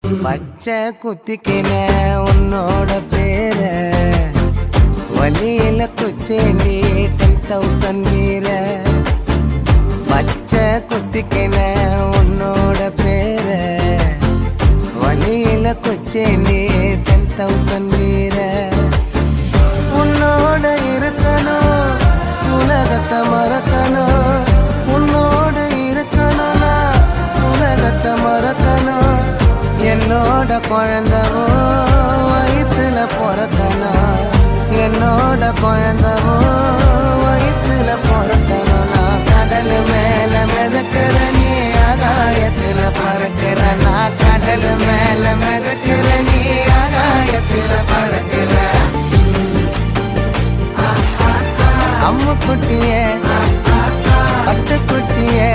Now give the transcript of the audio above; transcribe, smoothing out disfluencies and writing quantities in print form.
பச்சை குத்திக்கின உன்னோட பேர வலியில குச்சேண்டி 10,000 வீர. பச்சை குத்திக்கின உன்னோட பேர வலியில குச்சேண்டி 10,000 வீர. உன்னோட இருக்கணும் உலகத்தை மறக்கணும், உன்னோடு இருக்கணும்னா உலகத்தை மறக்கணும். என்னோட குழந்தவோ வயிற்றுல பிறக்கணும், என்னோட குழந்தவோ வயிற்றுல பிறக்கணும். நான் கடல் மேல மிதக்கிற நீ ஆகாயத்துல பறக்கிற, நான் கடல் மேல மிதக்கிற நீ ஆகாயத்துல பறக்கிற. அம்மு குட்டியே பட்டு குட்டியே